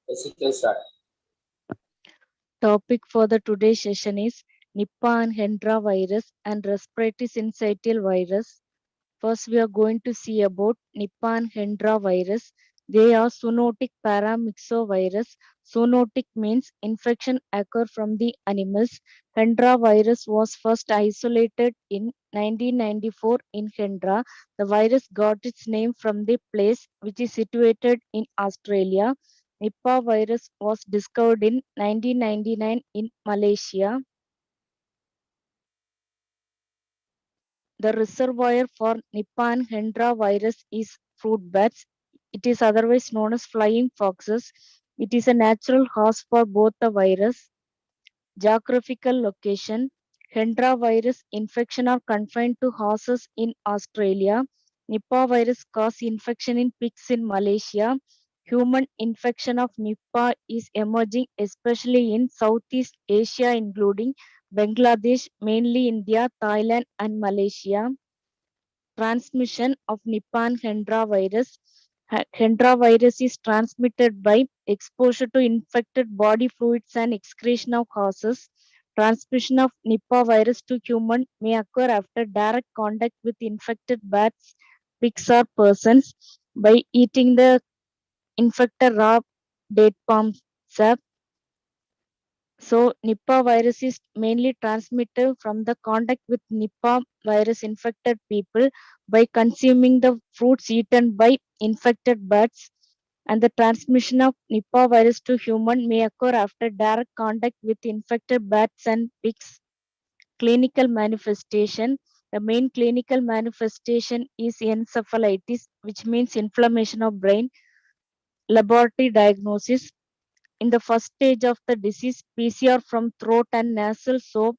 Yes, you can start. Topic for the today's session is Nipah Hendra virus and respiratory syncytial virus. First, we are going to see about Nipah Hendra virus. They are zoonotic paramyxovirus. Zoonotic means infection occur from the animals. Hendra virus was first isolated in 1994 in Hendra. The virus got its name from the place which is situated in Australia. Nipah virus was discovered in 1999 in Malaysia. The reservoir for Nipah Hendra virus is fruit bats. It is otherwise known as flying foxes. It is a natural host for both the virus. Geographical location. Hendra virus infection are confined to horses in Australia. Nipah virus cause infection in pigs in Malaysia. Human infection of Nipah is emerging especially in Southeast Asia including Bangladesh, mainly India, Thailand and Malaysia. Transmission of Nipah Hendra virus. Hendra virus is transmitted by exposure to infected body fluids and excretion of horses. Transmission of Nipah virus to human may occur after direct contact with infected bats, pigs, or persons by eating the infected raw date palm sap. So, Nipah virus is mainly transmitted from the contact with Nipah virus infected people by consuming the fruits eaten by infected bats, and the transmission of Nipah virus to human may occur after direct contact with infected bats and pigs. Clinical manifestation. The main clinical manifestation is encephalitis, which means inflammation of brain. Laboratory diagnosis. In the first stage of the disease, PCR from throat and nasal swab,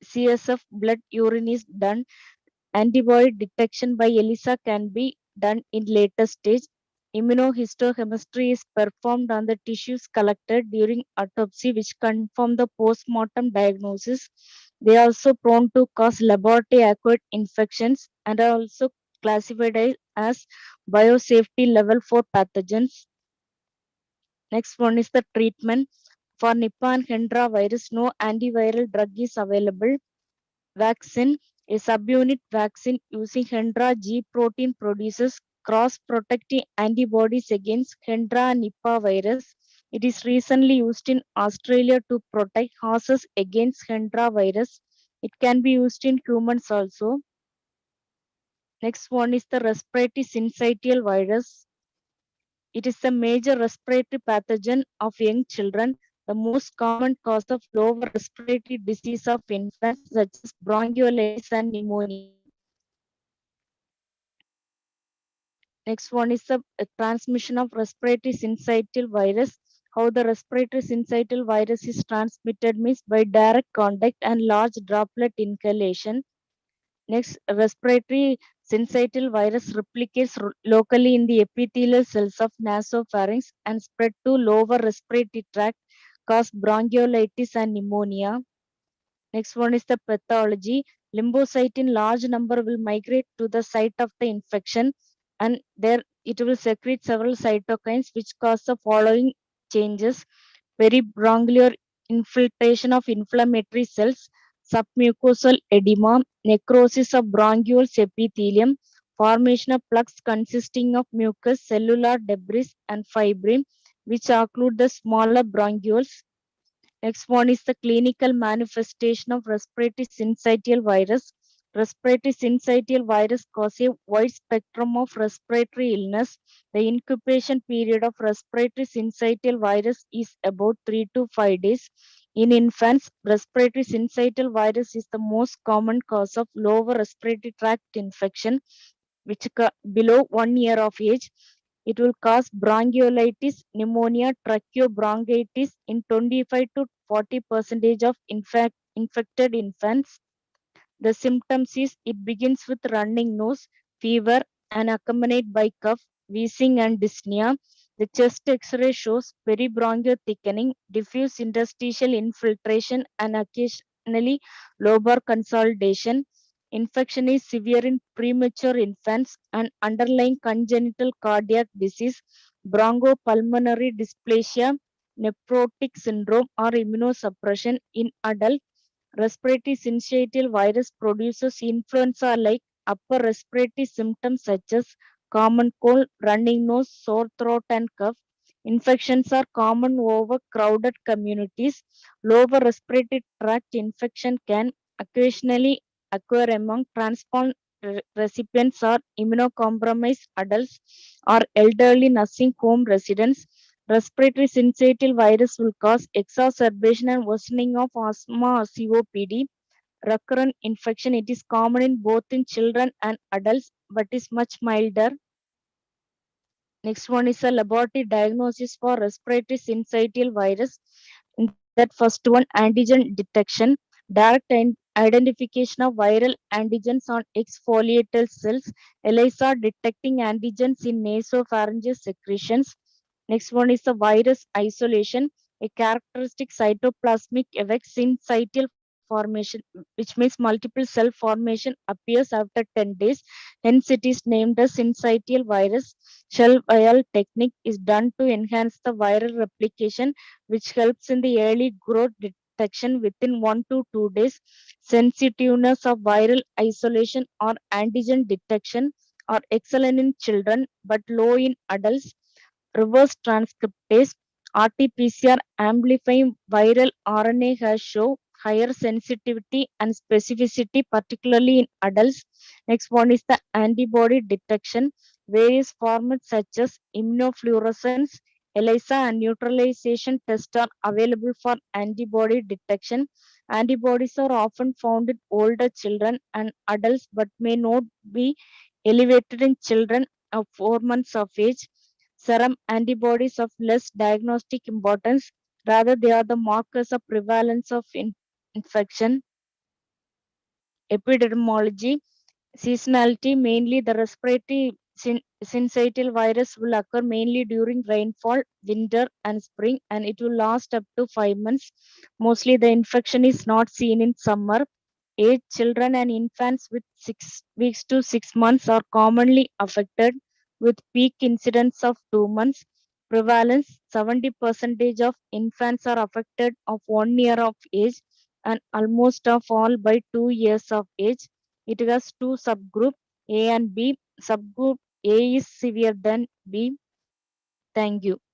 CSF, blood, urine is done. Antibody detection by ELISA can be done in later stage. Immunohistochemistry is performed on the tissues collected during autopsy, which confirm the postmortem diagnosis. They are also prone to cause laboratory acquired infections and are also classified as biosafety level 4 pathogens. Next one is the treatment. For Nipah Hendra virus, no antiviral drug is available. Vaccine. A subunit vaccine using Hendra G protein produces cross-protective antibodies against Hendra Nipah virus. It is recently used in Australia to protect horses against Hendra virus. It can be used in humans also. Next one is the respiratory syncytial virus. It is a major respiratory pathogen of young children. The most common cause of lower respiratory disease of infants such as bronchiolitis and pneumonia. Next one is the transmission of respiratory syncytial virus. How the respiratory syncytial virus is transmitted means by direct contact and large droplet inhalation. Next, respiratory syncytial virus replicates locally in the epithelial cells of nasopharynx and spread to lower respiratory tract, cause bronchiolitis and pneumonia. Next one is the pathology. Lymphocyte in large number will migrate to the site of the infection, and there it will secrete several cytokines which cause the following changes: peribronchial infiltration of inflammatory cells, submucosal edema, necrosis of bronchioles epithelium, formation of plaques consisting of mucus, cellular debris, and fibrin, which occlude the smaller bronchioles. Next one is the clinical manifestation of respiratory syncytial virus. Respiratory syncytial virus causes a wide spectrum of respiratory illness. The incubation period of respiratory syncytial virus is about 3 to 5 days. In infants, respiratory syncytial virus is the most common cause of lower respiratory tract infection, which below 1 year of age. It will cause bronchiolitis, pneumonia, tracheobronchitis in 25 to 40% of infected infants. The symptoms is it begins with running nose, fever, and accompanied by cough, wheezing, and dyspnea. The chest X-ray shows peribronchial thickening, diffuse interstitial infiltration, and occasionally lobar consolidation. Infection is severe in premature infants and underlying congenital cardiac disease. bronchopulmonary dysplasia, nephrotic syndrome, or immunosuppression in adult. Respiratory syncytial virus produces influenza like upper respiratory symptoms such as common cold, running nose, sore throat, and cough. Infections are common over crowded communities. Lower respiratory tract infection can occasionally occur among transplant recipients or immunocompromised adults or elderly nursing home residents. Respiratory syncytial virus will cause exacerbation and worsening of asthma or COPD. Recurrent infection, it is common in both in children and adults but is much milder. Next one is a laboratory diagnosis for respiratory syncytial virus. In that first one, antigen detection, direct identification of viral antigens on exfoliatal cells, ELISA detecting antigens in nasopharyngeal secretions. Next one is the virus isolation, a characteristic cytoplasmic effect syncytial formation, which means multiple cell formation appears after 10 days. Hence, it is named as syncytial virus. Shell vial technique is done to enhance the viral replication, which helps in the early growth detection within 1 to 2 days. Sensitiveness of viral isolation or antigen detection are excellent in children but low in adults. Reverse transcriptase, RT-PCR amplifying viral RNA has shown higher sensitivity and specificity, particularly in adults. Next one is the antibody detection. Various formats such as immunofluorescence, ELISA, and neutralization tests are available for antibody detection. Antibodies are often found in older children and adults but may not be elevated in children of 4 months of age. Serum antibodies of less diagnostic importance, rather they are the markers of prevalence of infection. Epidemiology, seasonality, mainly the respiratory syncytial virus will occur mainly during rainfall, winter, and spring, and it will last up to 5 months. Mostly the infection is not seen in summer. Age children and infants with 6 weeks to 6 months are commonly affected, with peak incidence of 2 months. Prevalence, 70% of infants are affected of 1 year of age and almost of all by 2 years of age. It has two subgroups, A and B. Subgroup A is severe than B. Thank you.